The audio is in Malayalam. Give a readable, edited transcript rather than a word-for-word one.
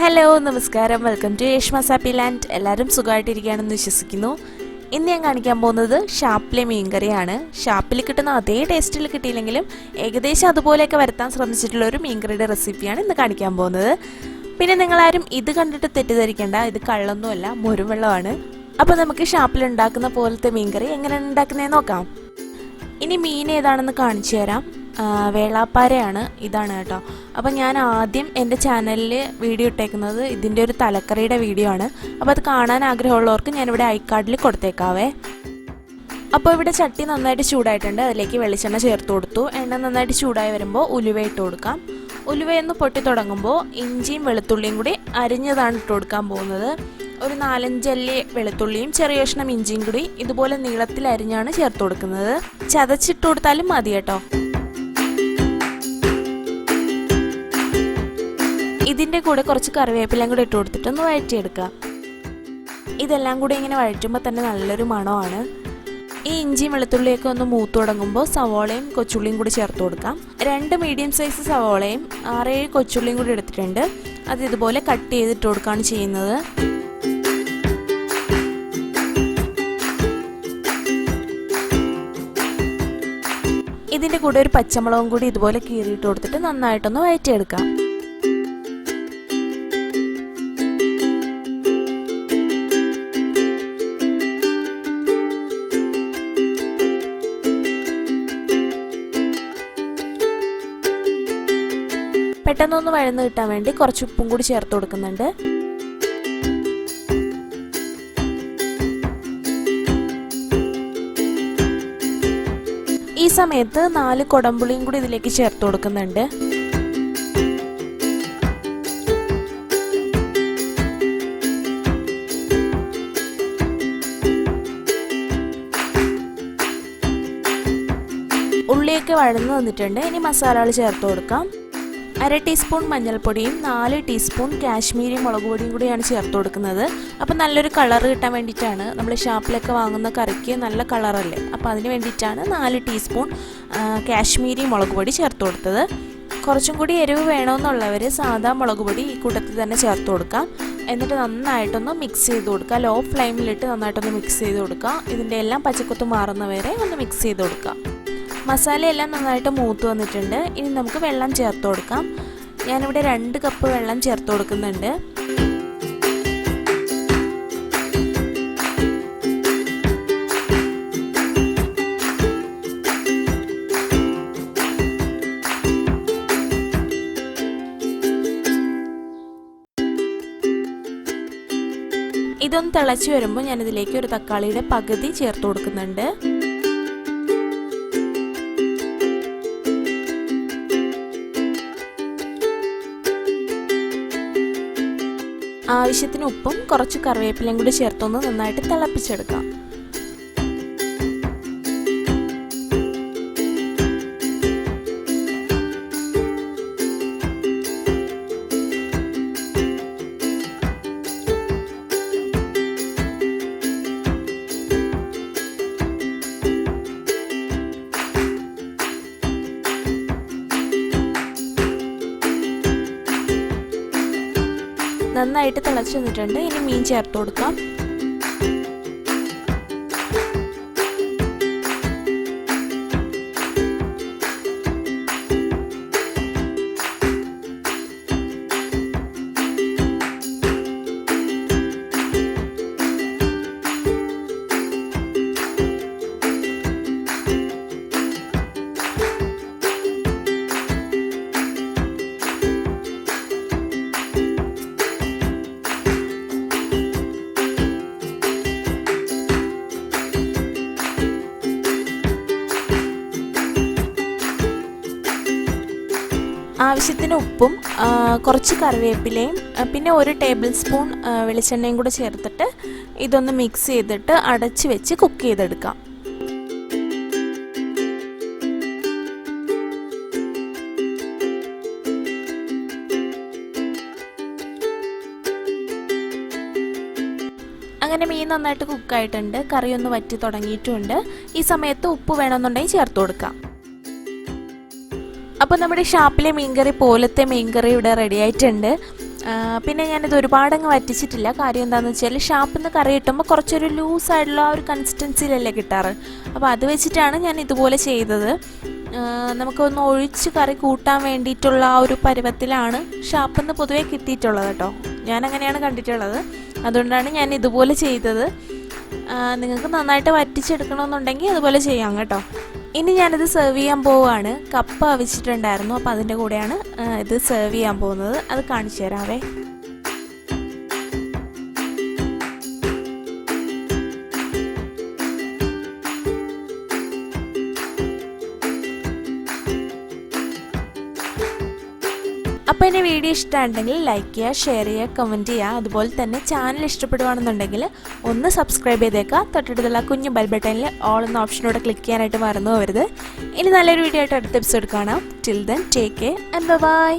ഹലോ നമസ്കാരം, വെൽക്കം ടു ഷാപ്പിൽ ആൻഡ്. എല്ലാവരും സുഖമായിട്ടിരിക്കുകയാണെന്ന് വിശ്വസിക്കുന്നു. ഇന്ന് ഞാൻ കാണിക്കാൻ പോകുന്നത് ഷാപ്പിലെ മീൻകറിയാണ്. ഷാപ്പിൽ കിട്ടുന്ന അതേ ടേസ്റ്റിൽ കിട്ടിയില്ലെങ്കിലും ഏകദേശം അതുപോലെയൊക്കെ വരുത്താൻ ശ്രമിച്ചിട്ടുള്ള ഒരു മീൻകറിയുടെ റെസിപ്പിയാണ് ഇന്ന് കാണിക്കാൻ പോകുന്നത്. പിന്നെ നിങ്ങളാരും ഇത് കണ്ടിട്ട് തെറ്റിദ്ധരിക്കേണ്ട, ഇത് കള്ളൊന്നുമല്ല, മുരുവെള്ളമാണ്. അപ്പോൾ നമുക്ക് ഷാപ്പിൽ ഉണ്ടാക്കുന്ന പോലത്തെ മീൻകറി എങ്ങനെയാണ് ഉണ്ടാക്കുന്നതെന്ന് നോക്കാം. ഇനി മീൻ ഏതാണെന്ന് കാണിച്ചു തരാം. വേളാപ്പാരയാണ്, ഇതാണ് കേട്ടോ. അപ്പോൾ ഞാൻ ആദ്യം എൻ്റെ ചാനലിൽ വീഡിയോ ഇട്ടേക്കുന്നത് ഇതിൻ്റെ ഒരു തലക്കറിയുടെ വീഡിയോ ആണ്. അപ്പോൾ അത് കാണാൻ ആഗ്രഹമുള്ളവർക്ക് ഞാനിവിടെ ഐക്കാർഡിൽ കൊടുത്തേക്കാവേ. അപ്പോൾ ഇവിടെ ചട്ടി നന്നായിട്ട് ചൂടായിട്ടുണ്ട്. അതിലേക്ക് വെളിച്ചെണ്ണ ചേർത്ത് കൊടുത്തു. എണ്ണ നന്നായിട്ട് ചൂടായി വരുമ്പോൾ ഉലുവ ഇട്ട് കൊടുക്കാം. ഉലുവയൊന്ന് പൊട്ടി തുടങ്ങുമ്പോൾ ഇഞ്ചിയും വെളുത്തുള്ളിയും കൂടി അരിഞ്ഞതാണ് ഇട്ട് കൊടുക്കാൻ പോകുന്നത്. ഒരു 4-5 അല്ലി വെളുത്തുള്ളിയും ചെറിയ കഷ്ണം ഇഞ്ചിയും കൂടി ഇതുപോലെ നീളത്തിൽ അരിഞ്ഞാണ് ചേർത്ത് കൊടുക്കുന്നത്. ചതച്ചിട്ട് കൊടുത്താലും മതി കേട്ടോ. ഇതിൻ്റെ കൂടെ കുറച്ച് കറിവേപ്പിലയും കൂടി ഇട്ട് കൊടുത്തിട്ട് ഒന്ന് വഴറ്റിയെടുക്കാം. ഇതെല്ലാം കൂടി ഇങ്ങനെ വഴറ്റുമ്പോൾ തന്നെ നല്ലൊരു മണമാണ്. ഈ ഇഞ്ചിയും വെളുത്തുള്ളിയൊക്കെ ഒന്ന് മൂത്ത് തുടങ്ങുമ്പോൾ സവോളയും കൊച്ചുള്ളിയും കൂടി ചേർത്ത് കൊടുക്കാം. 2 മീഡിയം സൈസ് സവോളയും 6-7 കൊച്ചുള്ളിയും കൂടി എടുത്തിട്ടുണ്ട്. അത് ഇതുപോലെ കട്ട് ചെയ്തിട്ട് കൊടുക്കുകയാണ് ചെയ്യുന്നത്. ഇതിൻ്റെ കൂടെ ഒരു പച്ചമുളകും കൂടി ഇതുപോലെ കീറിയിട്ട് കൊടുത്തിട്ട് നന്നായിട്ടൊന്ന് വഴറ്റിയെടുക്കാം. പെട്ടെന്നൊന്ന് വഴന്ന് കിട്ടാൻ വേണ്ടി കുറച്ച് ഉപ്പും കൂടി ചേർത്ത് കൊടുക്കുന്നുണ്ട്. ഈ സമയത്ത് 4 കൊടമ്പുളിയും കൂടി ഇതിലേക്ക് ചേർത്ത് കൊടുക്കുന്നുണ്ട്. ഉള്ളിയൊക്കെ വഴന്ന് വന്നിട്ടുണ്ട്. ഇനി മസാലകൾ ചേർത്ത് കൊടുക്കാം. 1/2 ടീസ്പൂൺ മഞ്ഞൾപ്പൊടിയും 4 ടീസ്പൂൺ കാശ്മീരി മുളക് പൊടിയും കൂടിയാണ് ചേർത്ത് കൊടുക്കുന്നത്. അപ്പോൾ നല്ലൊരു കളർ കിട്ടാൻ വേണ്ടിയിട്ടാണ്. നമ്മൾ ഷാപ്പിലൊക്കെ വാങ്ങുന്ന കറിക്ക് നല്ല കളറല്ലേ, അപ്പോൾ അതിന് വേണ്ടിയിട്ടാണ് 4 ടീസ്പൂൺ കാശ്മീരി മുളക് പൊടി ചേർത്ത് കൊടുത്തത്. കുറച്ചും കൂടി എരിവ് വേണമെന്നുള്ളവർ സാധാ മുളക് പൊടി ഈ കൂട്ടത്തിൽ തന്നെ ചേർത്ത് കൊടുക്കാം. എന്നിട്ട് നന്നായിട്ടൊന്ന് മിക്സ് ചെയ്ത് കൊടുക്കുക. ലോ ഫ്ലെയിമിലിട്ട് നന്നായിട്ടൊന്ന് മിക്സ് ചെയ്ത് കൊടുക്കുക. ഇതിൻ്റെ എല്ലാം പച്ചക്കുത്ത് മാറുന്നവരെ ഒന്ന് മിക്സ് ചെയ്ത് കൊടുക്കുക. മസാലയെല്ലാം നന്നായിട്ട് മൂത്ത് വന്നിട്ടുണ്ട്. ഇനി നമുക്ക് വെള്ളം ചേർത്ത് കൊടുക്കാം. ഞാനിവിടെ 2 കപ്പ് വെള്ളം ചേർത്ത് കൊടുക്കുന്നുണ്ട്. ഇതൊന്ന് തിളച്ച് വരുമ്പോൾ ഞാനിതിലേക്ക് ഒരു തക്കാളിയുടെ പകുതി ചേർത്ത് കൊടുക്കുന്നുണ്ട്. ആവശ്യത്തിന് ഉപ്പും കുറച്ച് കറിവേപ്പിലയും കൂടി ചേർത്തൊന്ന് നന്നായിട്ട് തിളപ്പിച്ചെടുക്കാം. നന്നായിട്ട് തിളച്ച് വന്നിട്ടുണ്ട്. ഇനി മീൻ ചേർത്ത് കൊടുക്കാം. ആവശ്യത്തിന് ഉപ്പും കുറച്ച് കറിവേപ്പിലയും പിന്നെ 1 ടേബിൾ സ്പൂൺ വെളിച്ചെണ്ണയും കൂടെ ചേർത്തിട്ട് ഇതൊന്ന് മിക്സ് ചെയ്തിട്ട് അടച്ച് വെച്ച് കുക്ക് ചെയ്തെടുക്കാം. അങ്ങനെ മീൻ നന്നായിട്ട് കുക്കായിട്ടുണ്ട്. കറിയൊന്ന് വറ്റി തുടങ്ങിയിട്ടുമുണ്ട്. ഈ സമയത്ത് ഉപ്പ് വേണമെന്നുണ്ടെങ്കിൽ ചേർത്ത് കൊടുക്കാം. അപ്പോൾ നമ്മുടെ ഷാപ്പിലെ മീൻകറി പോലത്തെ മീൻകറി ഇവിടെ റെഡി ആയിട്ടുണ്ട്. പിന്നെ ഞാനിത് ഒരുപാടങ്ങ് വറ്റിച്ചിട്ടില്ല. കാര്യം എന്താണെന്ന് വെച്ചാൽ ഷാപ്പിൽ നിന്ന് കറി കിട്ടുമ്പോൾ കുറച്ചൊരു ലൂസായിട്ടുള്ള ആ ഒരു കൺസിസ്റ്റൻസിയിലല്ലേ കിട്ടാറ്. അപ്പോൾ അത് വെച്ചിട്ടാണ് ഞാൻ ഇതുപോലെ ചെയ്തത്. നമുക്കൊന്ന് ഒഴിച്ച് കറി കൂട്ടാൻ വേണ്ടിയിട്ടുള്ള ആ ഒരു പരുവത്തിലാണ് ഷാപ്പിൽ നിന്ന് പൊതുവേ കിട്ടിയിട്ടുള്ളത് കേട്ടോ. ഞാനങ്ങനെയാണ് കണ്ടിട്ടുള്ളത്. അതുകൊണ്ടാണ് ഞാൻ ഇതുപോലെ ചെയ്തത്. നിങ്ങൾക്ക് നന്നായിട്ട് വറ്റിച്ചെടുക്കണമെന്നുണ്ടെങ്കിൽ അതുപോലെ ചെയ്യാം കേട്ടോ. ഇനി ഞാനിത് സെർവ് ചെയ്യാൻ പോവുകയാണ്. കപ്പ വെച്ചിട്ടുണ്ടായിരുന്നു, അപ്പോൾ അതിൻ്റെ കൂടെയാണ് ഇത് സെർവ് ചെയ്യാൻ പോകുന്നത്. അത് കാണിച്ചു തരാവേ. അപ്പോൾ എൻ്റെ വീഡിയോ ഇഷ്ടമായിട്ടുണ്ടെങ്കിൽ ലൈക്ക് ചെയ്യുക, ഷെയർ ചെയ്യുക, കമൻറ്റ് ചെയ്യുക. അതുപോലെ തന്നെ ചാനൽ ഇഷ്ടപ്പെടുകയാണെന്നുണ്ടെങ്കിൽ ഒന്ന് സബ്സ്ക്രൈബ് ചെയ്തേക്കുക. തൊട്ടടുത്തുള്ള കുഞ്ഞു ബെൽ ബട്ടണിൽ ഓൾ എന്ന ഓപ്ഷനോടെ ക്ലിക്ക് ചെയ്യാനായിട്ട് മറന്നു പോകരുത്. ഇനി നല്ലൊരു വീഡിയോ ആയിട്ട് അടുത്ത എപ്പിസോഡ് കാണാം. Till then take care and by.